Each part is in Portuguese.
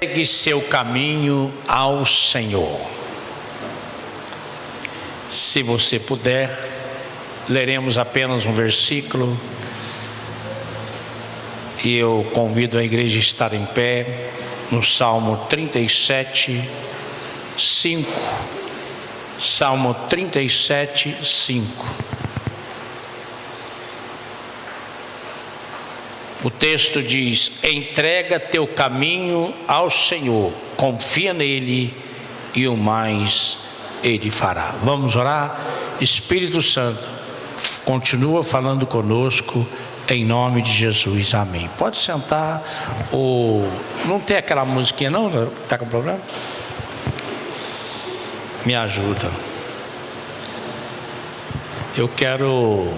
Entregue seu caminho ao Senhor. Se você puder, leremos apenas um versículo. E eu convido a igreja a estar em pé no Salmo 37, 5. Salmo 37, 5. O texto diz: entrega teu caminho ao Senhor, confia nele e o mais ele fará. Vamos orar? Espírito Santo, continua falando conosco em nome de Jesus, amém. Pode sentar. Não tem aquela musiquinha não? Está com problema? Me ajuda. Eu quero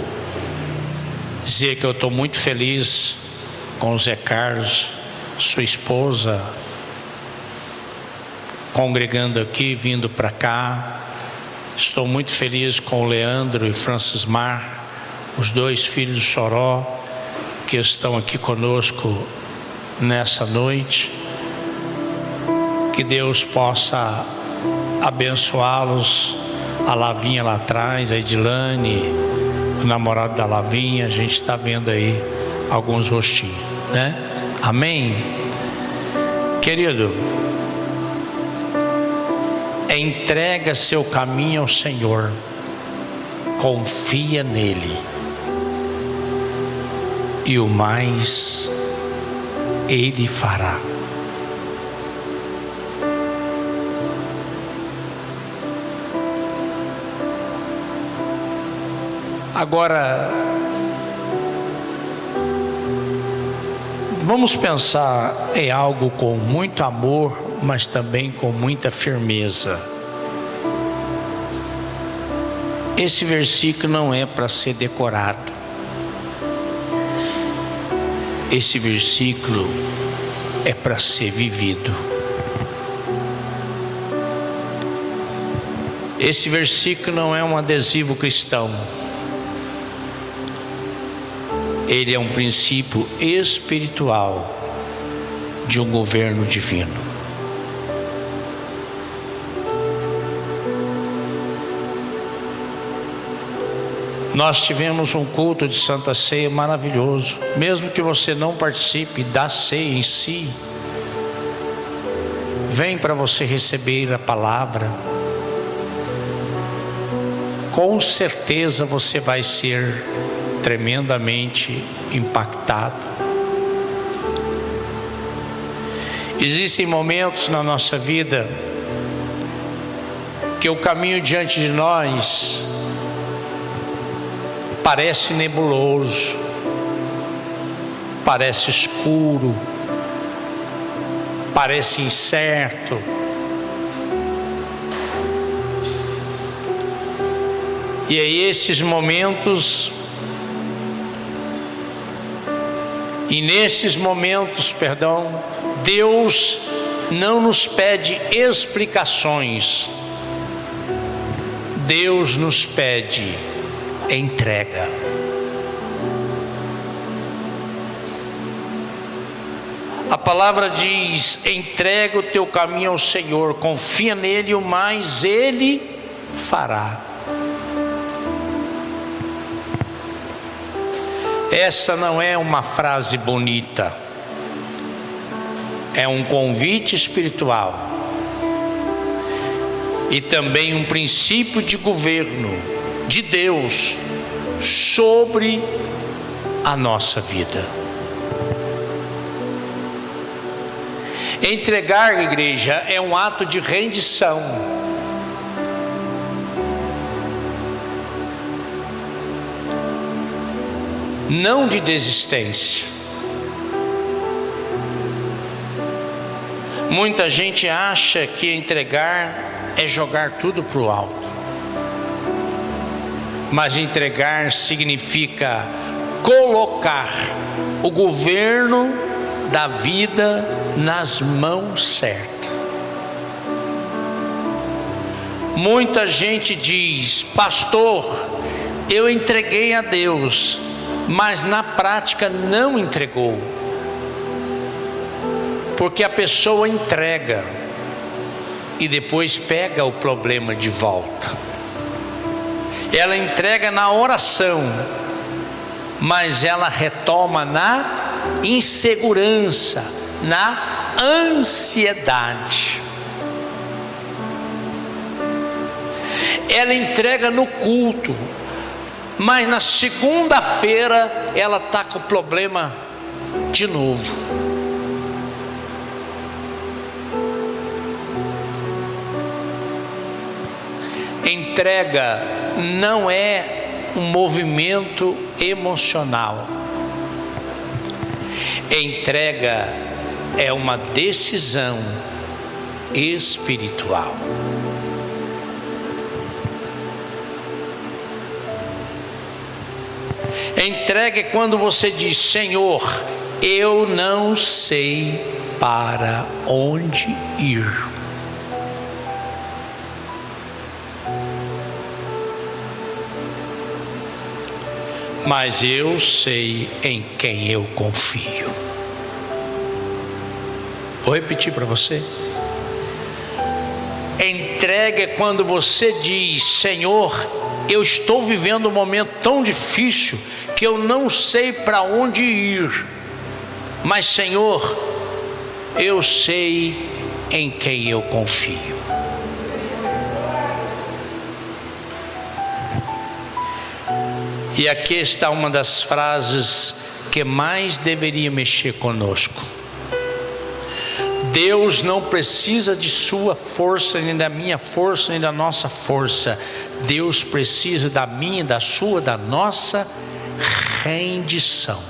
dizer que eu estou muito feliz com o Zé Carlos, sua esposa, congregando aqui, vindo para cá. Estou muito feliz com o Leandro e Francis Mar, os dois filhos do Choró, que estão aqui conosco nessa noite. Que Deus possa abençoá-los. A Lavinha lá atrás, a Edilane, o namorado da Lavinha, a gente está vendo aí alguns rostinhos, né? Amém? Querido, entrega seu caminho ao Senhor, confia nele e o mais ele fará. Agora, vamos pensar em algo com muito amor, mas também com muita firmeza. Esse versículo não é para ser decorado. Esse versículo é para ser vivido. Esse versículo não é um adesivo cristão. Ele é um princípio espiritual de um governo divino. Nós tivemos um culto de Santa Ceia maravilhoso. Mesmo que você não participe da ceia em si, vem para você receber a palavra. Com certeza você vai ser tremendamente impactado. Existem momentos na nossa vida que o caminho diante de nós parece nebuloso, parece escuro, parece incerto. E aí esses momentos, Deus não nos pede explicações, Deus nos pede entrega. A palavra diz: entrega o teu caminho ao Senhor, confia nele, o mais ele fará. Essa não é uma frase bonita, é um convite espiritual e também um princípio de governo de Deus sobre a nossa vida. Entregar, igreja, é um ato de rendição. Não de desistência. Muita gente acha que entregar é jogar tudo para o alto. Mas entregar significa colocar o governo da vida nas mãos certas. Muita gente diz: pastor, eu entreguei a Deus, mas na prática não entregou. Porque a pessoa entrega e depois pega o problema de volta. Ela entrega na oração, mas ela retoma na insegurança, na ansiedade. Ela entrega no culto, mas na segunda-feira ela está com o problema de novo. Entrega não é um movimento emocional. Entrega é uma decisão espiritual. Entrega é quando você diz: Senhor, eu não sei para onde ir, mas eu sei em quem eu confio. Vou repetir para você. Entrega é quando você diz: Senhor, eu estou vivendo um momento tão difícil que eu não sei para onde ir, mas Senhor, eu sei em quem eu confio. E aqui está uma das frases que mais deveria mexer conosco. Deus não precisa de sua força, nem da minha força, nem da nossa força. Deus precisa da minha, da sua, da nossa rendição.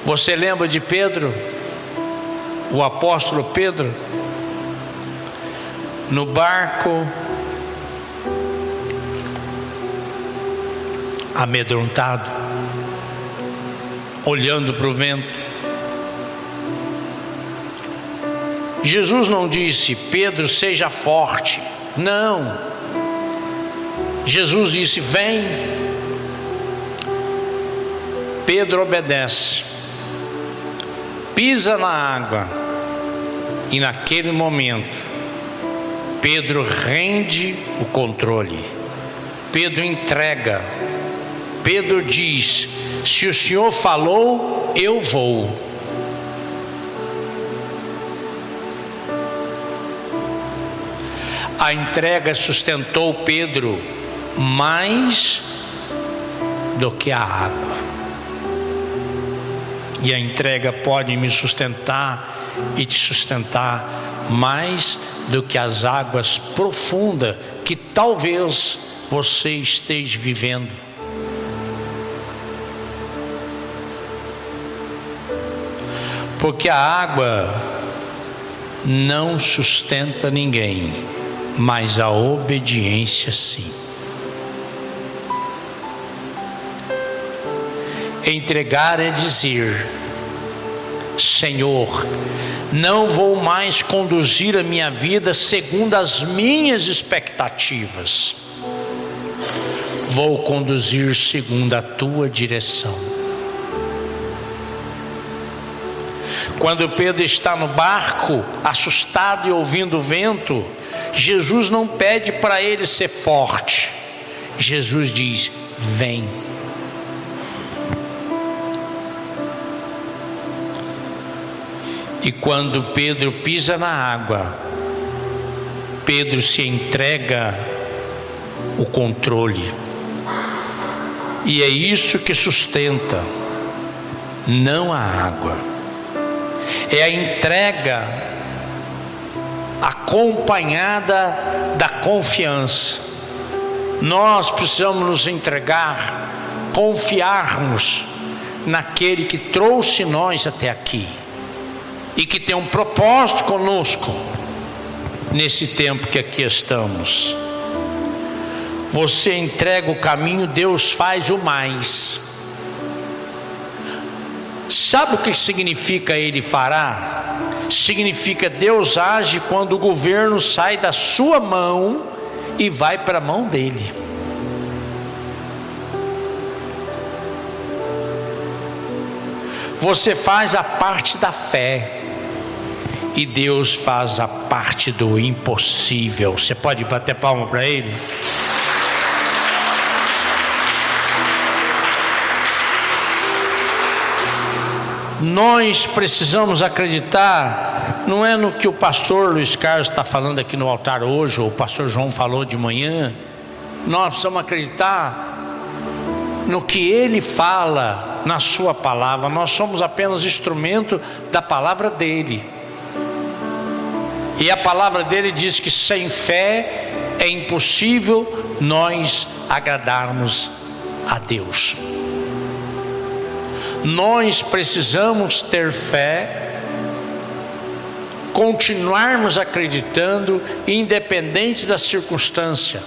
Você lembra de Pedro? O apóstolo Pedro? No barco, amedrontado, olhando para o vento. Jesus não disse: Pedro, seja forte. Não. Jesus disse: vem. Pedro obedece, pisa na água, e naquele momento Pedro rende o controle. Pedro entrega. Pedro diz: se o Senhor falou, eu vou. A entrega sustentou Pedro mais do que a água. E a entrega pode me sustentar e te sustentar mais do que as águas profundas que talvez você esteja vivendo. Porque a água não sustenta ninguém, mas a obediência sim. Entregar é dizer: Senhor, não vou mais conduzir a minha vida segundo as minhas expectativas, vou conduzir segundo a tua direção. Quando Pedro está no barco, assustado e ouvindo o vento, Jesus não pede para ele ser forte. Jesus diz: vem. E quando Pedro pisa na água, Pedro se entrega o controle. E é isso que sustenta, não a água. É a entrega acompanhada da confiança. Nós precisamos nos entregar, confiarmos naquele que trouxe nós até aqui e que tem um propósito conosco nesse tempo que aqui estamos. Você entrega o caminho, Deus faz o mais. Sabe o que significa Ele fará? Significa Deus age quando o governo sai da sua mão e vai para a mão dele. Você faz a parte da fé e Deus faz a parte do impossível. Você pode bater palma para Ele? Nós precisamos acreditar, não é no que o pastor Luiz Carlos está falando aqui no altar hoje, ou o pastor João falou de manhã. Nós precisamos acreditar no que ele fala na sua palavra. Nós somos apenas instrumento da palavra dele. E a palavra dele diz que sem fé é impossível nós agradarmos a Deus. Nós precisamos ter fé, continuarmos acreditando, independente da circunstância.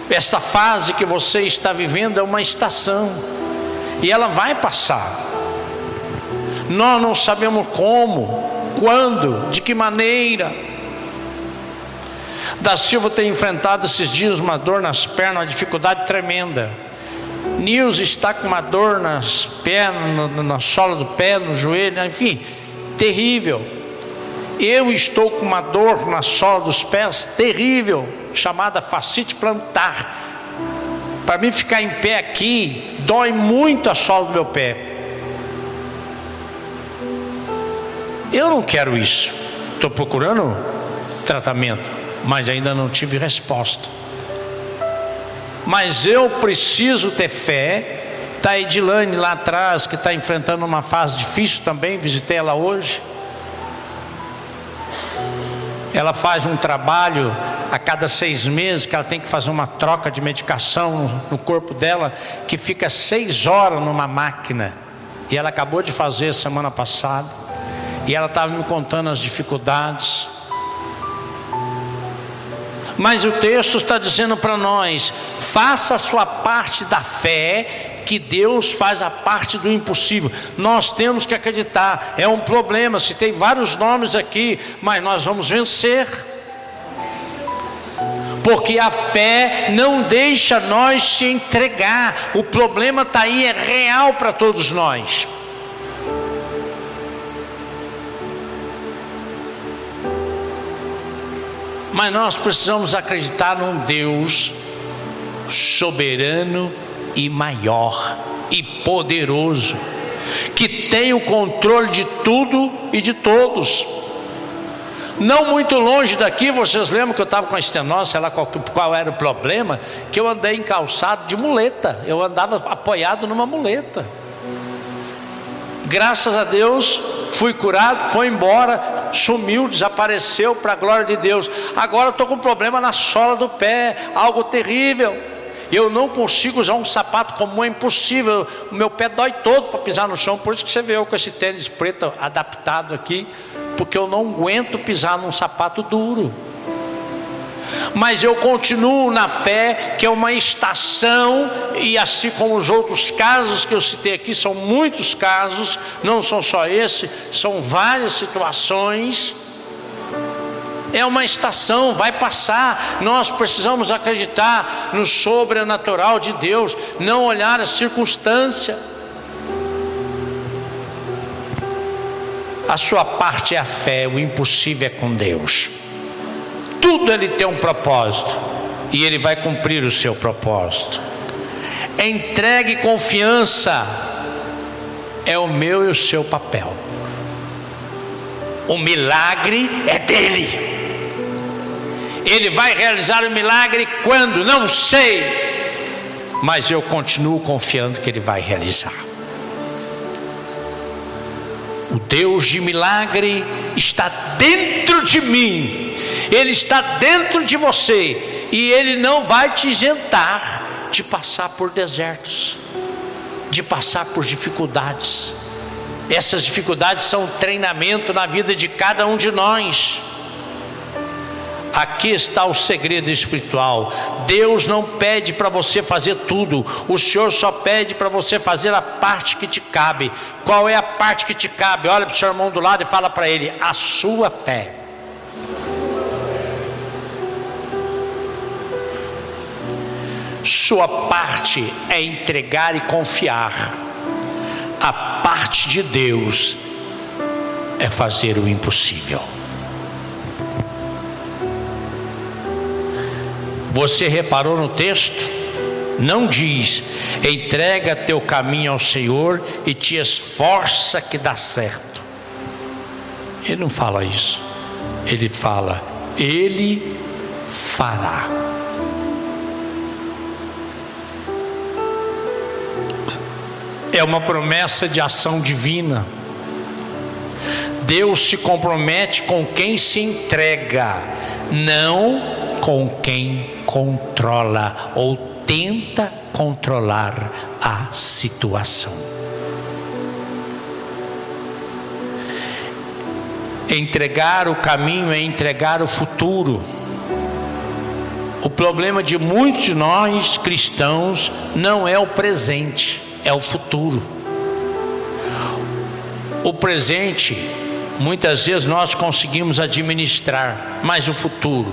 Esta fase que você está vivendo é uma estação, e ela vai passar. Nós não sabemos como, quando, de que maneira. Da Silva tem enfrentado esses dias uma dor nas pernas, uma dificuldade tremenda. Nilson está com uma dor nas pernas, na sola do pé, no joelho, enfim, terrível. Eu estou com uma dor na sola dos pés terrível, chamada fascite plantar. Para mim ficar em pé aqui, dói muito a sola do meu pé. Eu não quero isso. Estou procurando tratamento, mas ainda não tive resposta. Mas eu preciso ter fé. Está a Edilane lá atrás, que está enfrentando uma fase difícil também, visitei ela hoje. Ela faz um trabalho a cada 6 meses, que ela tem que fazer uma troca de medicação no corpo dela, que fica 6 horas numa máquina. E ela acabou de fazer semana passada. E ela estava me contando as dificuldades. Mas o texto está dizendo para nós: faça a sua parte da fé, que Deus faz a parte do impossível. Nós temos que acreditar. É um problema, se tem vários nomes aqui, mas nós vamos vencer. Porque a fé não deixa nós se entregar. O problema está aí, é real para todos nós. Mas nós precisamos acreditar num Deus soberano e maior e poderoso, que tem o controle de tudo e de todos. Não muito longe daqui, vocês lembram que eu estava com a estenose, sei lá qual era o problema, que eu andei em calçado de muleta, eu andava apoiado numa muleta. Graças a Deus fui curado, foi embora, sumiu, desapareceu, para a glória de Deus. Agora eu estou com um problema na sola do pé, algo terrível. Eu não consigo usar um sapato comum, é impossível. O meu pé dói todo para pisar no chão. Por isso que você vê eu com esse tênis preto adaptado aqui, porque eu não aguento pisar num sapato duro. Mas eu continuo na fé, que é uma estação, e assim como os outros casos que eu citei aqui, são muitos casos, não são só esse, são várias situações. É uma estação, vai passar. Nós precisamos acreditar no sobrenatural de Deus, não olhar a circunstância. A sua parte é a fé, o impossível é com Deus. Tudo ele tem um propósito, e ele vai cumprir o seu propósito. Entregue confiança, é o meu e o seu papel. O milagre é dele. Ele vai realizar o milagre quando? Não sei, mas eu continuo confiando que ele vai realizar. O Deus de milagre está dentro de mim. Ele está dentro de você, e Ele não vai te isentar de passar por desertos, de passar por dificuldades. Essas dificuldades são treinamento na vida de cada um de nós. Aqui está o segredo espiritual. Deus não pede para você fazer tudo. O Senhor só pede para você fazer a parte que te cabe. Qual é a parte que te cabe? Olha para o seu irmão do lado e fala para ele: a sua fé. Sua parte é entregar e confiar. de Deus é fazer o impossível. Você reparou no texto? Não diz: entrega teu caminho ao Senhor e te esforça que dá certo. Ele não fala isso. Ele fala: Ele fará. É uma promessa de ação divina. Deus se compromete com quem se entrega, não com quem controla ou tenta controlar a situação. Entregar o caminho é entregar o futuro. O problema de muitos de nós cristãos não é o presente, é o futuro. O presente, muitas vezes nós conseguimos administrar, mas o futuro,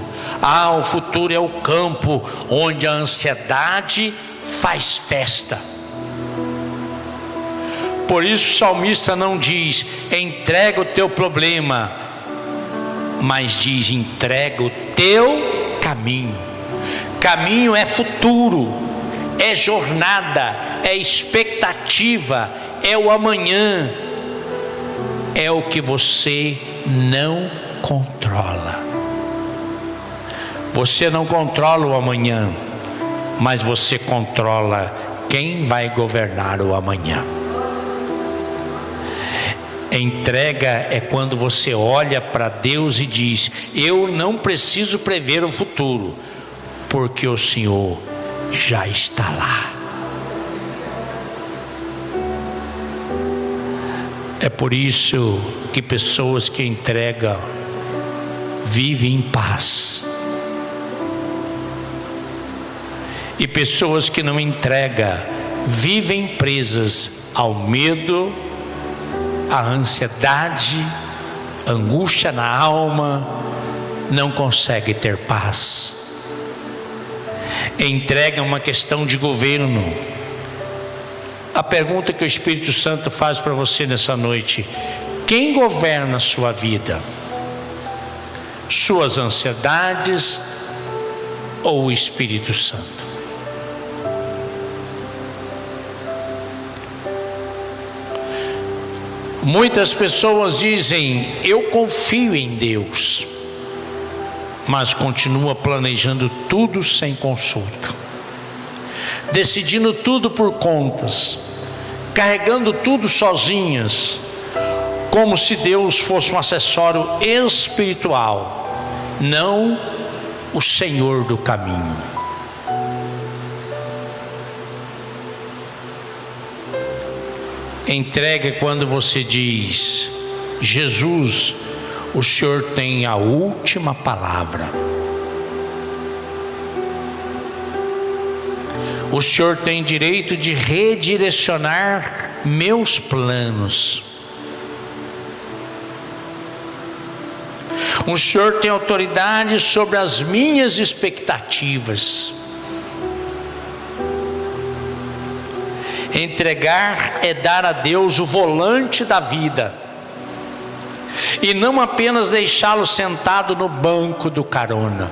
o futuro é o campo onde a ansiedade faz festa. Por isso o salmista não diz: entrega o teu problema, mas diz: entrega o teu caminho. Caminho é futuro, é jornada, é expectativa, é o amanhã, é o que você não controla. Você não controla o amanhã, mas você controla quem vai governar o amanhã. Entrega é quando você olha para Deus e diz: eu não preciso prever o futuro, porque o Senhor já está lá. É por isso que pessoas que entregam vivem em paz, e pessoas que não entregam vivem presas ao medo, à ansiedade, angústia na alma, não conseguem ter paz. Entrega é uma questão de governo. A pergunta que o Espírito Santo faz para você nessa noite: quem governa a sua vida? Suas ansiedades ou o Espírito Santo? Muitas pessoas dizem: eu confio em Deus, mas continua planejando tudo sem consulta, decidindo tudo por contas, carregando tudo sozinhas, como se Deus fosse um acessório espiritual, não o Senhor do caminho. Entrega quando você diz: Jesus, o Senhor tem a última palavra. O Senhor tem direito de redirecionar meus planos. O Senhor tem autoridade sobre as minhas expectativas. Entregar é dar a Deus o volante da vida, e não apenas deixá-lo sentado no banco do carona.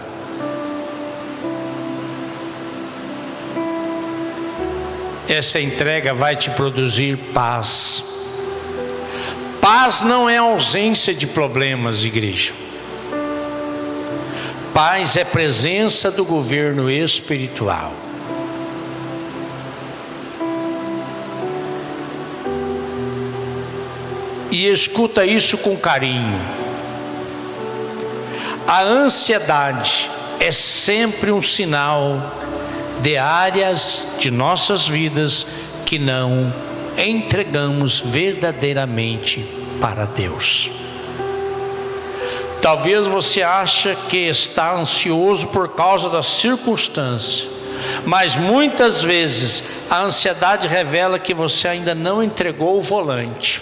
Essa entrega vai te produzir paz. Paz não é ausência de problemas, igreja. Paz é presença do governo espiritual. E escuta isso com carinho. A ansiedade é sempre um sinal de áreas de nossas vidas que não entregamos verdadeiramente para Deus. Talvez você ache que está ansioso por causa das circunstâncias, mas muitas vezes a ansiedade revela que você ainda não entregou o volante.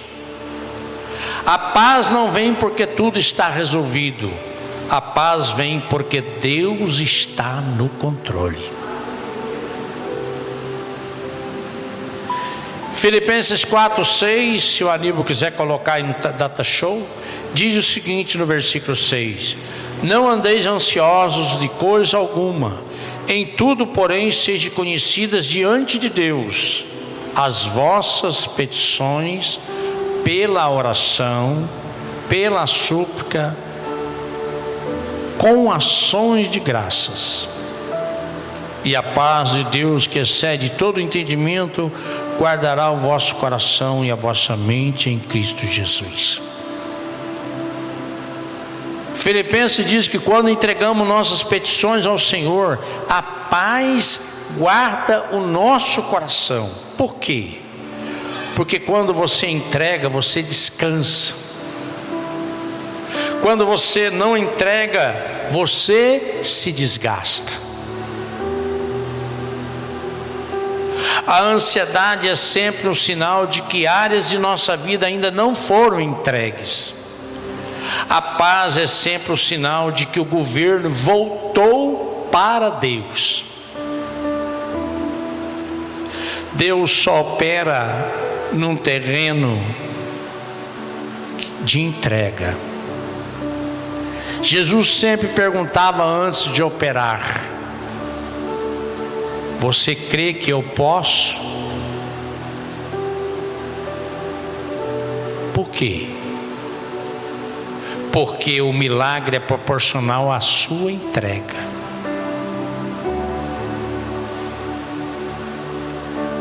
A paz não vem porque tudo está resolvido. A paz vem porque Deus está no controle. Filipenses 4:6, se o Aníbal quiser colocar aí no data show, diz o seguinte no versículo 6: não andeis ansiosos de coisa alguma, em tudo, porém, sejam conhecidas diante de Deus as vossas petições, pela oração, pela súplica, com ações de graças. E a paz de Deus, que excede todo entendimento, guardará o vosso coração e a vossa mente em Cristo Jesus. Filipenses diz que quando entregamos nossas petições ao Senhor, a paz guarda o nosso coração. Por quê? Porque quando você entrega, você descansa. Quando você não entrega, você se desgasta. A ansiedade é sempre um sinal de que áreas de nossa vida ainda não foram entregues. A paz é sempre o sinal de que o governo voltou para Deus. Deus só opera num terreno de entrega. Jesus sempre perguntava antes de operar: você crê que eu posso? Por quê? Porque o milagre é proporcional à sua entrega.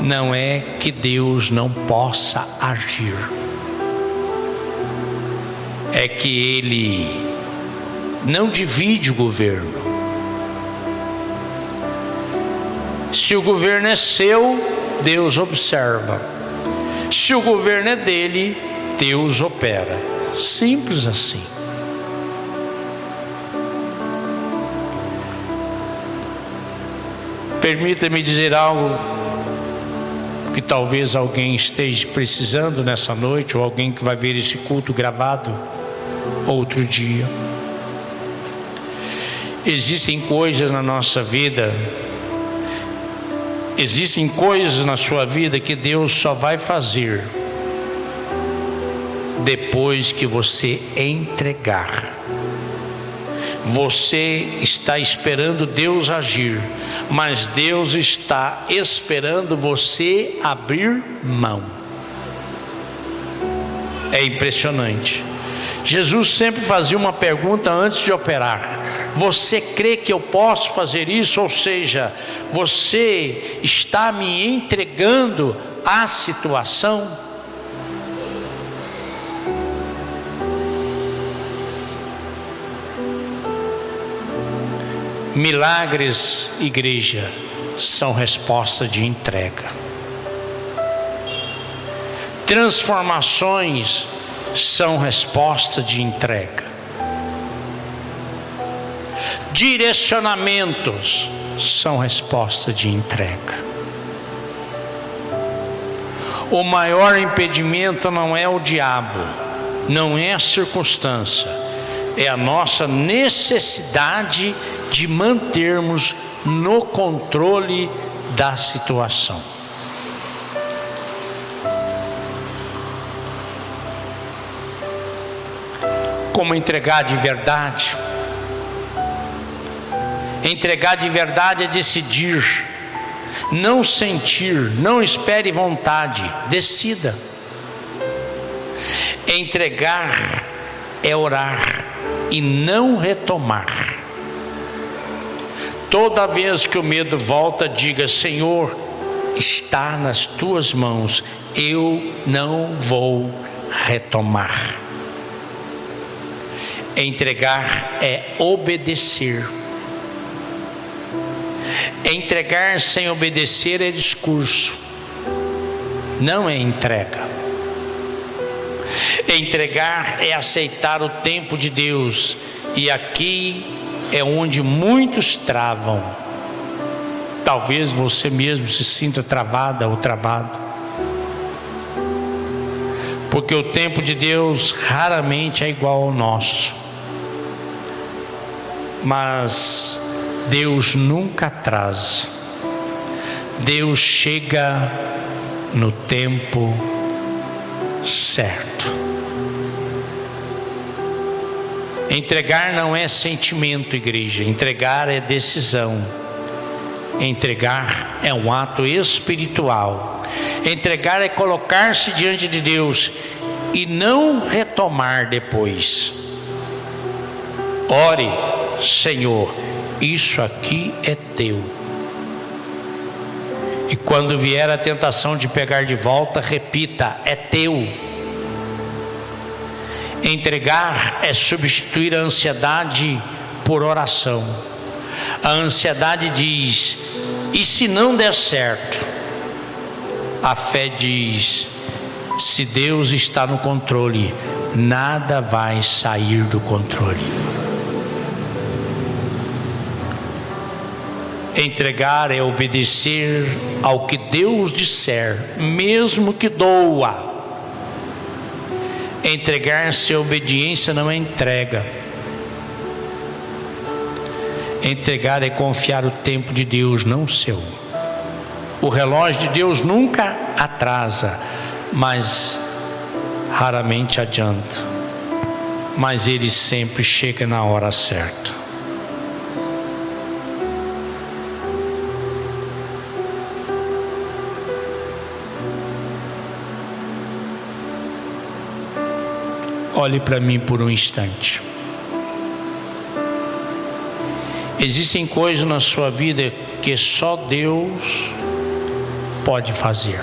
Não é que Deus não possa agir, é que Ele não divide o governo. Se o governo é seu, Deus observa. Se o governo é dele, Deus opera. Simples assim. Permita-me dizer algo que talvez alguém esteja precisando nessa noite, ou alguém que vai ver esse culto gravado outro dia. Existem coisas na nossa vida, existem coisas na sua vida que Deus só vai fazer depois que você entregar. Você está esperando Deus agir, mas Deus está esperando você abrir mão. É impressionante. Jesus sempre fazia uma pergunta antes de operar: você crê que eu posso fazer isso? Ou seja, você está me entregando à situação? Milagres, igreja, são resposta de entrega. Transformações são resposta de entrega. Direcionamentos são resposta de entrega. O maior impedimento não é o diabo, não é a circunstância, é a nossa necessidade de mantermos no controle da situação. Como entregar de verdade? Entregar de verdade é decidir, não sentir, não espere vontade, decida. Entregar é orar e não retomar. Toda vez que o medo volta, diga: Senhor, está nas tuas mãos, eu não vou retomar. Entregar é obedecer. Entregar sem obedecer é discurso, não é entrega. Entregar é aceitar o tempo de Deus, e aqui é onde muitos travam. Talvez você mesmo se sinta travada ou travado, porque o tempo de Deus raramente é igual ao nosso. Mas Deus nunca atrasa. Deus chega no tempo certo. Entregar não é sentimento, igreja. Entregar é decisão. Entregar é um ato espiritual. Entregar é colocar-se diante de Deus e não retomar depois. Ore: Senhor, isso aqui é teu. E quando vier a tentação de pegar de volta, repita: é teu. Entregar é substituir a ansiedade por oração. A ansiedade diz: e se não der certo? A fé diz: se Deus está no controle, nada vai sair do controle. Entregar é obedecer ao que Deus disser, mesmo que doa. Entregar-se à obediência não é entrega. Entregar é confiar o tempo de Deus, não o seu. O relógio de Deus nunca atrasa, mas raramente adianta. Mas ele sempre chega na hora certa. Olhe para mim por um instante. Existem coisas na sua vida que só Deus pode fazer.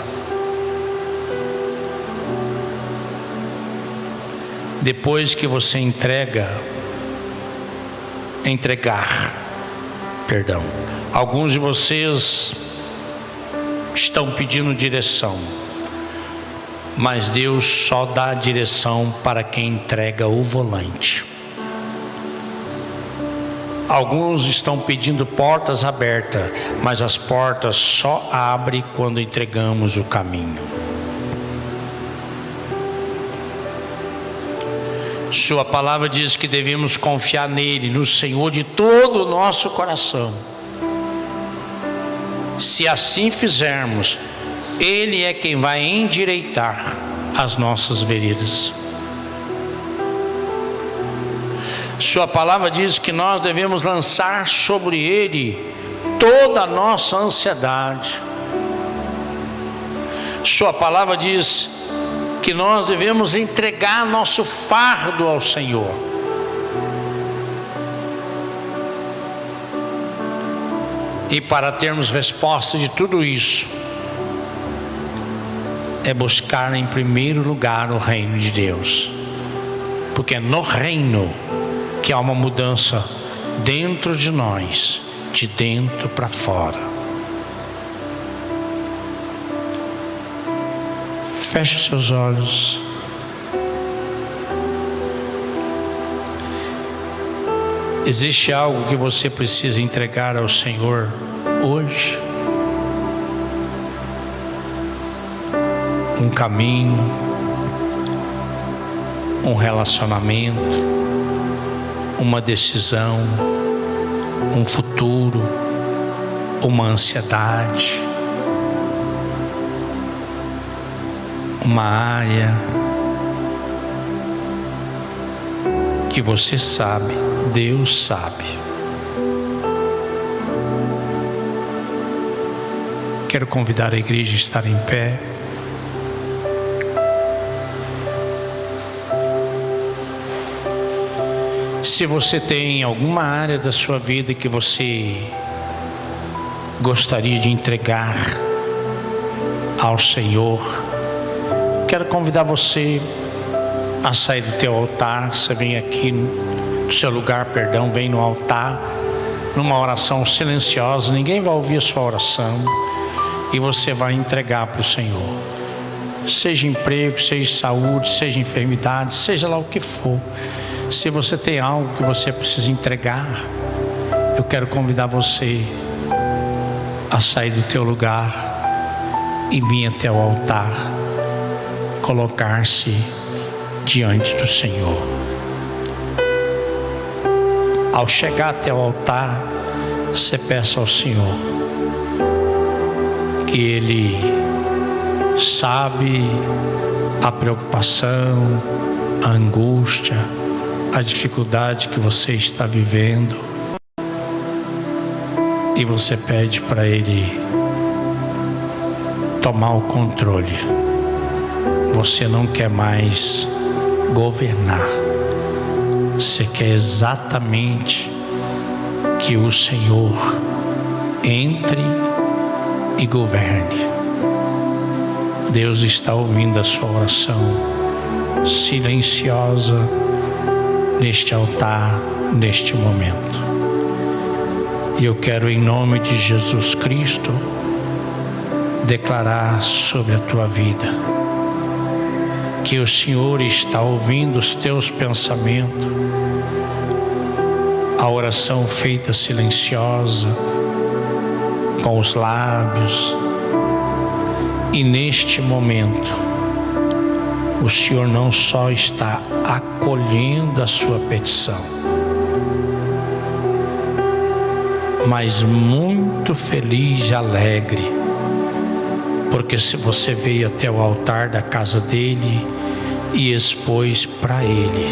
Depois que você alguns de vocês estão pedindo direção, mas Deus só dá direção para quem entrega o volante. Alguns estão pedindo portas abertas, mas as portas só abrem quando entregamos o caminho. Sua palavra diz que devemos confiar nele, no Senhor, de todo o nosso coração. Se assim fizermos, ele é quem vai endireitar as nossas veredas. Sua palavra diz que nós devemos lançar sobre ele toda a nossa ansiedade. Sua palavra diz que nós devemos entregar nosso fardo ao Senhor. E para termos resposta de tudo isso, é buscar em primeiro lugar o reino de Deus, porque é no reino que há uma mudança dentro de nós, de dentro para fora. Feche seus olhos. Existe algo que você precisa entregar ao Senhor hoje? Um caminho, um relacionamento, uma decisão, um futuro, uma ansiedade, uma área que você sabe, Deus sabe. Quero convidar a igreja a estar em pé. Se você tem alguma área da sua vida que você gostaria de entregar ao Senhor, quero convidar você a sair do teu altar. Você vem aqui do seu lugar, vem no altar, numa oração silenciosa, ninguém vai ouvir a sua oração, e você vai entregar para o Senhor. Seja emprego, seja saúde, seja enfermidade, seja lá o que for. Se você tem algo que você precisa entregar, eu quero convidar você a sair do teu lugar e vir até o altar, colocar-se diante do Senhor. Ao chegar até o altar, você peça ao Senhor que Ele sabe a preocupação, a angústia, a dificuldade que você está vivendo, e você pede para Ele tomar o controle. Você não quer mais governar, você quer exatamente que o Senhor entre e governe. Deus está ouvindo a sua oração silenciosa neste altar, neste momento. E eu quero, em nome de Jesus Cristo, declarar sobre a tua vida que o Senhor está ouvindo os teus pensamentos, a oração feita silenciosa, com os lábios. E neste momento, o Senhor não só está acolhendo a sua petição, mas muito feliz e alegre, porque se você veio até o altar da casa dele e expôs para ele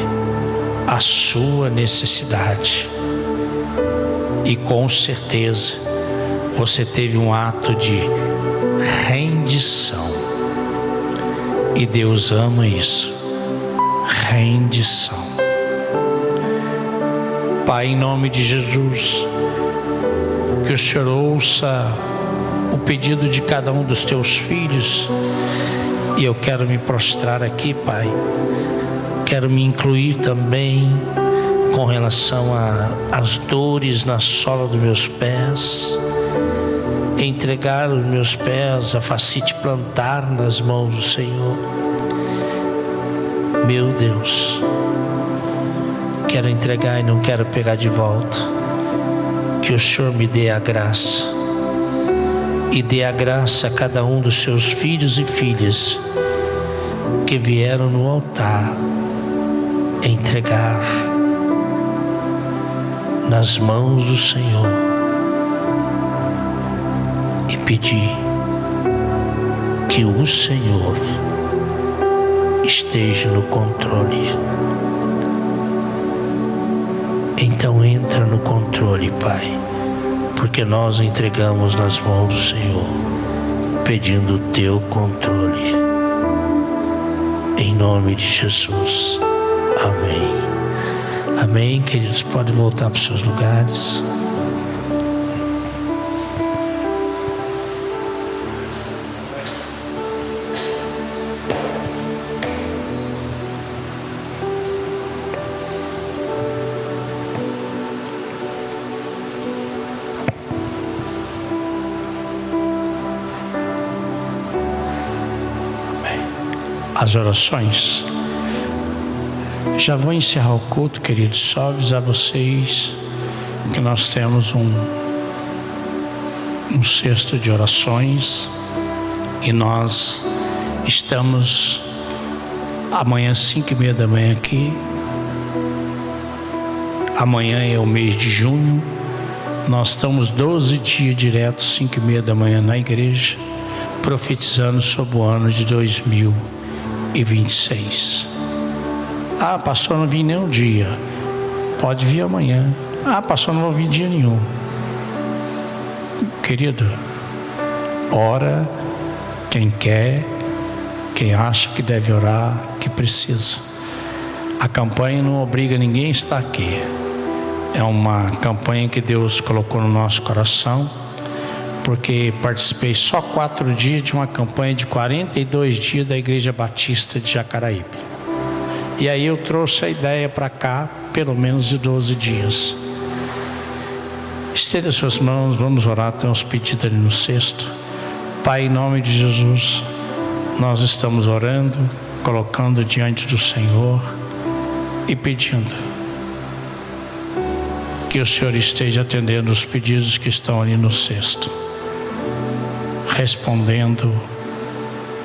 a sua necessidade, e com certeza você teve um ato de rendição, e Deus ama isso, rendição. Pai, em nome de Jesus, que o Senhor ouça o pedido de cada um dos teus filhos, e eu quero me prostrar aqui, Pai, quero me incluir também com relação às dores na sola dos meus pés, entregar os meus pés, a facite plantar nas mãos do Senhor. Meu Deus, quero entregar e não quero pegar de volta. Que o Senhor me dê a graça, e dê a graça a cada um dos seus filhos e filhas que vieram no altar entregar nas mãos do Senhor e pedir que o Senhor esteja no controle. Então entra no controle, Pai, porque nós entregamos nas mãos do Senhor, pedindo o teu controle, em nome de Jesus. Amém. Amém, queridos, podem voltar para os seus lugares. As orações. Já vou encerrar o culto, queridos, só avisar vocês que nós temos um cesto de orações, e nós estamos amanhã 5:30 da manhã aqui. Amanhã é o mês de junho, nós estamos 12 dias diretos, 5:30 da manhã na igreja, profetizando sobre o ano de 2026. Ah, pastor, não vim nem um dia. Pode vir amanhã. Ah, pastor, não vou vir dia nenhum. Querido, ora quem quer, quem acha que deve orar, que precisa. A campanha não obriga ninguém a estar aqui. É uma campanha que Deus colocou no nosso coração, porque participei só 4 dias de uma campanha de 42 dias da Igreja Batista de Jacaraípe. E aí eu trouxe a ideia para cá, pelo menos de 12 dias. Estenda suas mãos, vamos orar, tem uns pedidos ali no cesto. Pai, em nome de Jesus, nós estamos orando, colocando diante do Senhor e pedindo que o Senhor esteja atendendo os pedidos que estão ali no cesto, respondendo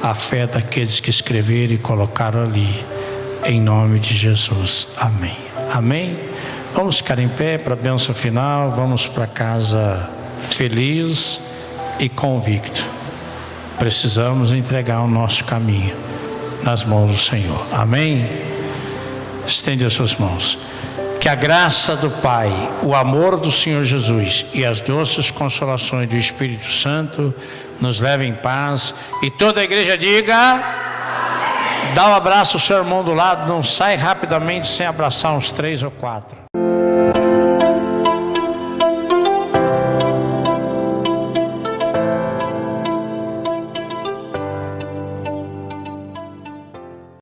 à fé daqueles que escreveram e colocaram ali, em nome de Jesus. Amém. Amém. Vamos ficar em pé para a bênção final. Vamos para casa feliz e convicto precisamos entregar o nosso caminho nas mãos do Senhor. Amém? Estende as suas mãos. Que a graça do Pai, o amor do Senhor Jesus e as doces consolações do Espírito Santo nos levem em paz. E toda a igreja diga: dá um abraço ao seu irmão do lado, não sai rapidamente sem abraçar uns 3 ou 4.